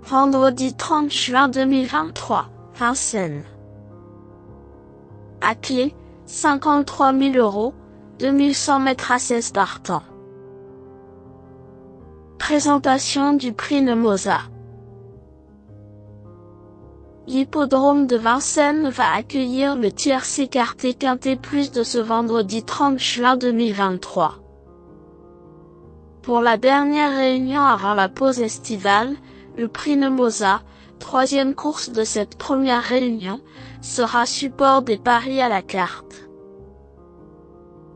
Vendredi 30 juin 2023, Vincennes. À clé, 53 000 €, 2100 mètres à 16 d'Artan. Présentation du prix Nemosa. L'hippodrome de Vincennes va accueillir le tiercé quarté quinté plus de ce vendredi 30 juin 2023. Pour la dernière réunion avant la pause estivale, le prix Nemosa, troisième course de cette première réunion, sera support des paris à la carte.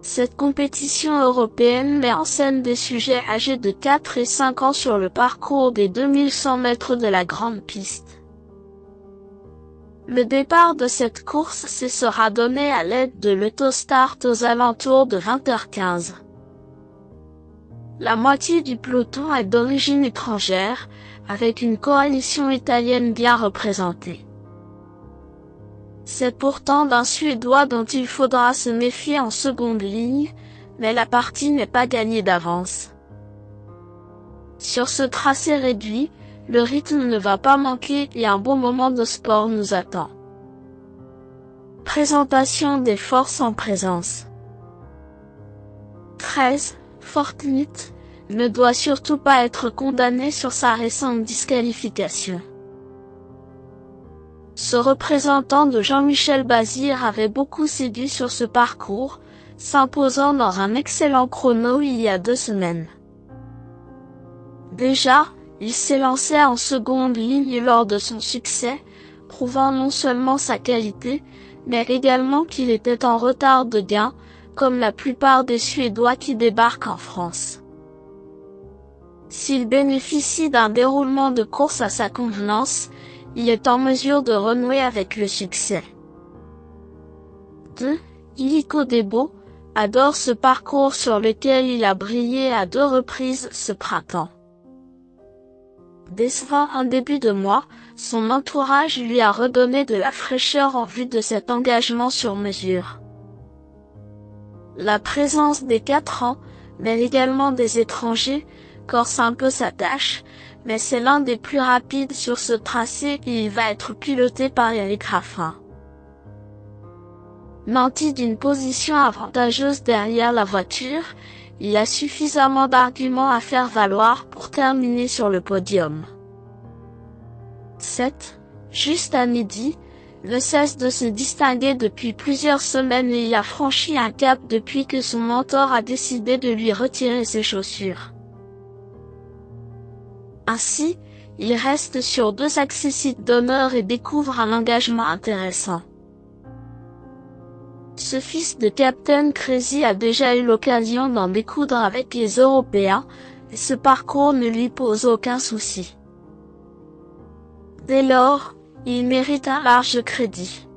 Cette compétition européenne met en scène des sujets âgés de 4 et 5 ans sur le parcours des 2100 mètres de la grande piste. Le départ de cette course sera donné à l'aide de l'autostart aux alentours de 20h15. La moitié du peloton est d'origine étrangère, avec une coalition italienne bien représentée. C'est pourtant d'un Suédois dont il faudra se méfier en seconde ligne, mais la partie n'est pas gagnée d'avance. Sur ce tracé réduit, le rythme ne va pas manquer et un bon moment de sport nous attend. Présentation des forces en présence. 13. Fortnite ne doit surtout pas être condamné sur sa récente disqualification. Ce représentant de Jean-Michel Bazir avait beaucoup séduit sur ce parcours, s'imposant dans un excellent chrono il y a 2 semaines. Déjà, il s'est lancé en seconde ligne lors de son succès, prouvant non seulement sa qualité, mais également qu'il était en retard de gain, comme la plupart des Suédois qui débarquent en France. S'il bénéficie d'un déroulement de course à sa convenance, il est en mesure de renouer avec le succès. 2. Illico Debo adore ce parcours sur lequel il a brillé à 2 reprises ce printemps. Décevant en début de mois, son entourage lui a redonné de la fraîcheur en vue de cet engagement sur mesure. La présence des 4 ans, mais également des étrangers, corse un peu sa tâche, mais c'est l'un des plus rapides sur ce tracé et il va être piloté par Eric Raffin. Nanti d'une position avantageuse derrière la voiture, il a suffisamment d'arguments à faire valoir pour terminer sur le podium. 7. Juste à midi, ne cesse de se distinguer depuis plusieurs semaines et il a franchi un cap depuis que son mentor a décidé de lui retirer ses chaussures. Ainsi, il reste sur 2 accessites d'honneur et découvre un engagement intéressant. Ce fils de Captain Crazy a déjà eu l'occasion d'en découdre avec les Européens, et ce parcours ne lui pose aucun souci. Dès lors, il mérite un large crédit.